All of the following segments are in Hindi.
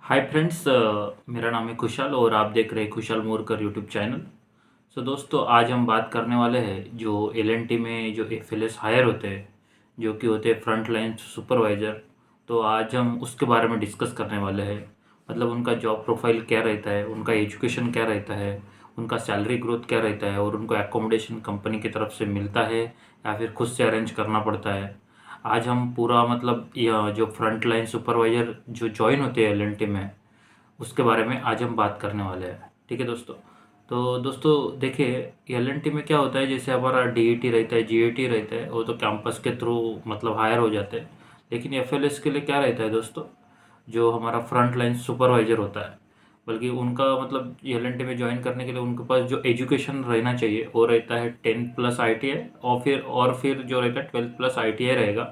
हाय फ्रेंड्स, मेरा नाम है खुशहाल और आप देख रहे हैं खुशहाल मोरकर यूट्यूब चैनल। सो दोस्तों, आज हम बात करने वाले हैं जो एलएनटी में जो एफएलएस हायर होते हैं, जो कि होते हैं फ्रंट लाइन सुपरवाइज़र। तो आज हम उसके बारे में डिस्कस करने वाले हैं। मतलब उनका जॉब प्रोफाइल क्या रहता है, उनका एजुकेशन क्या रहता है, उनका सैलरी ग्रोथ क्या रहता है और उनको एकोमोडेशन कंपनी की तरफ से मिलता है या फिर खुद से अरेंज करना पड़ता है। आज हम पूरा मतलब यह जो फ्रंट लाइन सुपरवाइज़र जो ज्वाइन होते हैं एलएनटी में, उसके बारे में आज हम बात करने वाले हैं। ठीक है दोस्तों। तो दोस्तों देखिए, एलएनटी में क्या होता है, जैसे हमारा डीईटी रहता है, जीईटी रहता है, वो तो कैंपस के थ्रू मतलब हायर हो जाते हैं। लेकिन एफएलएस के लिए क्या रहता है दोस्तों, जो हमारा फ्रंट लाइन सुपरवाइजर होता है, बल्कि उनका मतलब एलएनटी में ज्वाइन करने के लिए उनके पास जो एजुकेशन रहना चाहिए वो रहता है 10+ आईटीआई, और फिर जो रहता है 12+ आईटीआई रहेगा।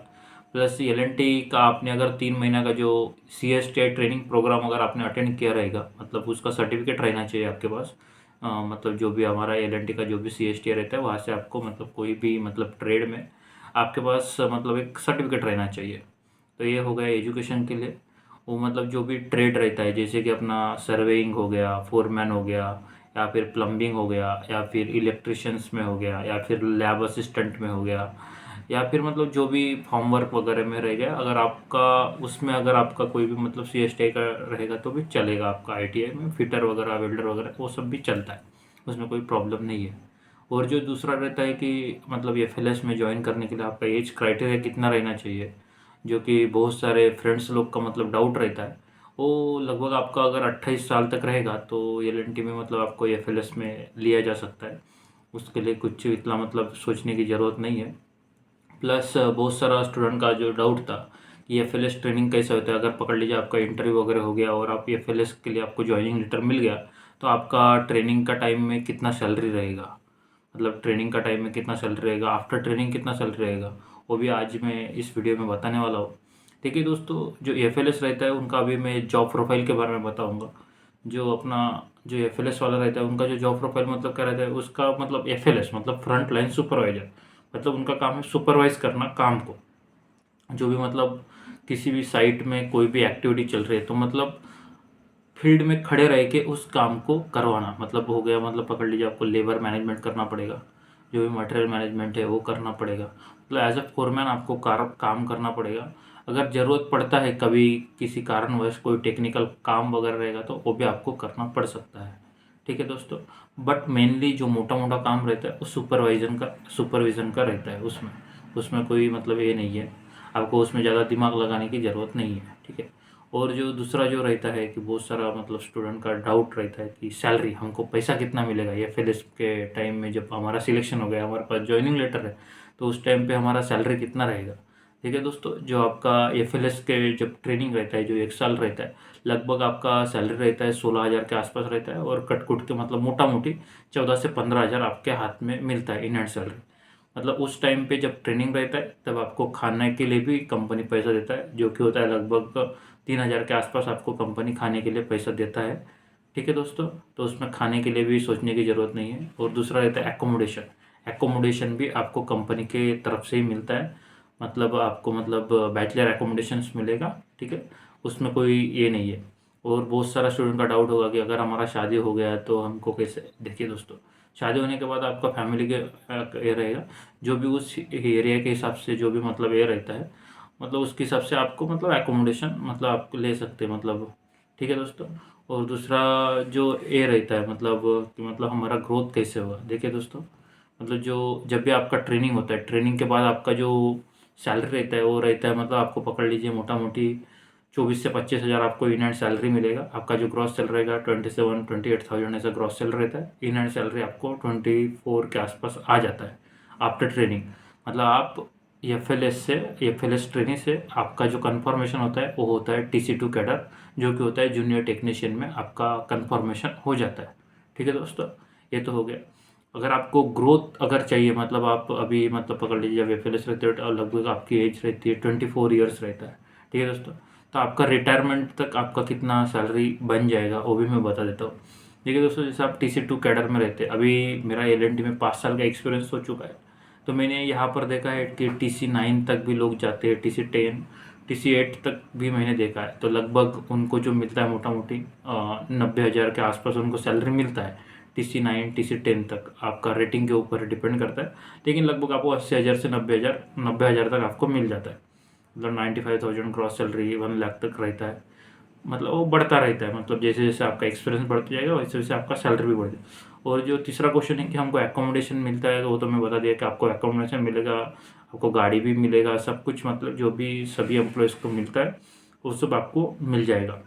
प्लस एलएनटी का आपने अगर 3 महीना का जो सीएसटीआई ट्रेनिंग प्रोग्राम अगर आपने अटेंड किया रहेगा, मतलब उसका सर्टिफिकेट रहना चाहिए आपके पास। मतलब जो भी हमारा एलएनटी का जो भी सीएसटीआई रहता है, वहाँ से आपको मतलब कोई भी मतलब ट्रेड में आपके पास मतलब एक सर्टिफिकेट रहना चाहिए। तो ये हो गया एजुकेशन के लिए। वो मतलब जो भी ट्रेड रहता है, जैसे कि अपना सर्वेइंग हो गया, फोरमैन हो गया, या फिर प्लम्बिंग हो गया, या फिर इलेक्ट्रिशियंस में हो गया, या फिर लैब असिस्टेंट में हो गया, या फिर मतलब जो भी फॉर्म वर्क वगैरह में रह गया, अगर आपका उसमें अगर आपका कोई भी मतलब सीएसटीआई का रहेगा तो भी चलेगा। आपका आईटीआई में फिटर वगैरह, वेल्डर वगैरह वो सब भी चलता है, उसमें कोई प्रॉब्लम नहीं है। और जो दूसरा रहता है कि मतलब एफएलएस में ज्वाइन करने के लिए आपका एज क्राइटेरिया कितना रहना चाहिए, जो कि बहुत सारे फ्रेंड्स लोग का मतलब डाउट रहता है। वो लगभग आपका अगर 28 साल तक रहेगा तो एलएनटी में मतलब आपको एफएलएस में लिया जा सकता है। उसके लिए कुछ इतना मतलब सोचने की ज़रूरत नहीं है। प्लस बहुत सारा स्टूडेंट का जो डाउट था कि एफएलएस ट्रेनिंग कैसे होता है, अगर पकड़ लीजिए आपका इंटरव्यू वगैरह हो गया और आप एफएलएस के लिए आपको ज्वाइनिंग लेटर मिल गया, तो आपका ट्रेनिंग का टाइम में कितना सैलरी रहेगा, मतलब ट्रेनिंग का टाइम में कितना सैलरी रहेगा, आफ्टर ट्रेनिंग कितना सैलरी रहेगा, वो भी आज मैं इस वीडियो में बताने वाला हूँ। ठीक है दोस्तों, जो एफएलएस रहता है उनका अभी मैं जॉब प्रोफाइल के बारे में बताऊँगा। जो अपना जो एफएलएस वाला रहता है उनका जो जॉब प्रोफाइल मतलब क्या रहता है, उसका मतलब एफएलएस मतलब फ्रंट लाइन सुपरवाइजर, मतलब उनका काम है सुपरवाइज करना काम को। जो भी मतलब किसी भी साइट में कोई भी एक्टिविटी चल रही है तो मतलब फील्ड में खड़े रह के उस काम को करवाना, मतलब हो गया मतलब पकड़ लीजिए आपको लेबर मैनेजमेंट करना पड़ेगा, जो भी मटेरियल मैनेजमेंट है वो करना पड़ेगा, मतलब एज अ फोरमैन आपको काम करना पड़ेगा। अगर ज़रूरत पड़ता है कभी किसी कारणवश कोई टेक्निकल काम वगैरह रहेगा तो वो भी आपको करना पड़ सकता है। ठीक है दोस्तों। बट मेनली जो मोटा मोटा काम रहता है वो सुपरविज़न का रहता है। उसमें उसमें कोई मतलब ये नहीं है, आपको उसमें ज़्यादा दिमाग लगाने की ज़रूरत नहीं है। ठीक है। और जो दूसरा जो रहता है कि बहुत सारा मतलब स्टूडेंट का डाउट रहता है कि सैलरी हमको पैसा कितना मिलेगा ये एफएलएस के टाइम में, जब हमारा सिलेक्शन हो गया हमारे पास ज्वाइनिंग लेटर है तो उस टाइम पे हमारा सैलरी कितना रहेगा। ठीक है दोस्तों, जो आपका एफएलएस के जब ट्रेनिंग रहता है जो 1 साल रहता है, लगभग आपका सैलरी रहता है 16,000 के आसपास रहता है, और कटकुट के मतलब मोटा मोटी 14 से 15 हज़ार आपके हाथ में मिलता है इन हैंड सैलरी। मतलब उस टाइम पे जब ट्रेनिंग रहता है तब आपको खाने के लिए भी कंपनी पैसा देता है, जो कि होता है लगभग 3,000 के आसपास आपको कंपनी खाने के लिए पैसा देता है। ठीक है दोस्तों। तो उसमें खाने के लिए भी सोचने की ज़रूरत नहीं है। और दूसरा रहता है एकोमोडेशन। एकोमोडेशन भी आपको कंपनी के तरफ से ही मिलता है, मतलब आपको मतलब बैचलर एकोमोडेशंस मिलेगा। ठीक है, उसमें कोई ये नहीं है। और बहुत सारा स्टूडेंट का डाउट होगा कि अगर हमारा शादी हो गया तो हमको कैसे। देखिए दोस्तों, शादी होने के बाद आपका फैमिली के ये रहेगा, जो भी उस एरिया के हिसाब से जो भी मतलब ये रहता है, मतलब उसके हिसाब से आपको मतलब एकोमोडेशन मतलब आप ले सकते हैं मतलब। ठीक है दोस्तों। और दूसरा जो ये रहता है मतलब कि मतलब हमारा ग्रोथ कैसे होगा। देखिए दोस्तों, मतलब जो जब भी आपका ट्रेनिंग होता है, ट्रेनिंग के बाद आपका जो सैलरी रहता है वो रहता है, मतलब आपको पकड़ लीजिए मोटा मोटी 24 से 25 हज़ार आपको इन हैंड सैलरी मिलेगा। आपका जो ग्रॉस सैलरी रहेगा 27-28,000 ऐसा ग्रॉस सैलरी रहता है। इन हैंड सैलरी आपको 24 के आसपास आ जाता है आफ्टर ट्रेनिंग। मतलब आप एफ एल एस ट्रेनिंग से आपका जो कन्फर्मेशन होता है वो होता है TC2 कैडर, जो कि होता है जूनियर टेक्नीशियन में आपका कन्फर्मेशन हो जाता है। ठीक है दोस्तों, ये तो हो गया। अगर आपको ग्रोथ अगर चाहिए, मतलब आप अभी मतलब पकड़ लीजिए जब एफ रहते हो और लगभग आपकी एज रहती है 24 ईयर्स रहता है। ठीक है दोस्तों, तो आपका रिटायरमेंट तक आपका कितना सैलरी बन जाएगा वो भी मैं बता देता हूँ। देखिए दोस्तों, जैसे आप TC2 कैडर में रहते हैं, अभी मेरा एल में 5 साल का एक्सपीरियंस हो चुका है, तो मैंने यहाँ पर देखा है कि TC9 तक भी लोग जाते हैं, TC10, TC8 तक भी मैंने देखा है। तो लगभग उनको जो मिलता है मोटा मोटी 90,000 के आसपास उनको सैलरी मिलता है। TC9 TC10 तक आपका रेटिंग के ऊपर डिपेंड करता है, लेकिन लगभग आपको 80,000 से 90,000 तक आपको मिल जाता है। मतलब 95,000 क्रॉस सैलरी 1 लाख तक रहता है। मतलब वो बढ़ता रहता है, मतलब जैसे जैसे आपका एक्सपीरियंस बढ़ता जाएगा वैसे वैसे आपका सैलरी भी बढ़ेगी। और जो तीसरा क्वेश्चन है कि हमको एकोमोडेशन मिलता है, तो वो तो मैं बता दिया कि आपको एकोमोडेशन मिलेगा, आपको गाड़ी भी मिलेगा, सब कुछ मतलब जो भी सभी एम्प्लॉयज़ को मिलता है वो सब आपको मिल जाएगा।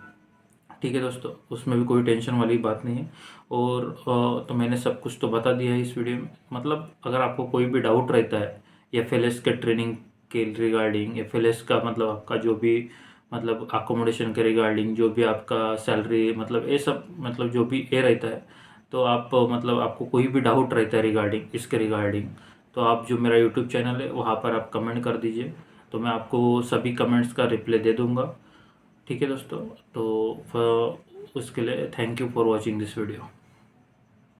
ठीक है दोस्तों, उसमें भी कोई टेंशन वाली बात नहीं है। और तो मैंने सब कुछ तो बता दिया है इस वीडियो में। मतलब अगर आपको कोई भी डाउट रहता है FLS के ट्रेनिंग के रिगार्डिंग, FLS का मतलब आपका जो भी मतलब अकोमोडेशन के रिगार्डिंग, जो भी आपका सैलरी, मतलब ये सब मतलब जो भी ये रहता है, तो आप मतलब आपको कोई भी डाउट रहता है रिगार्डिंग इसके रिगार्डिंग, तो आप जो मेरा यूट्यूब चैनल है वहाँ पर आप कमेंट कर दीजिए, तो मैं आपको सभी कमेंट्स का रिप्लाई दे दूँगा। ठीक है दोस्तों, तो उसके लिए thank you for watching this video.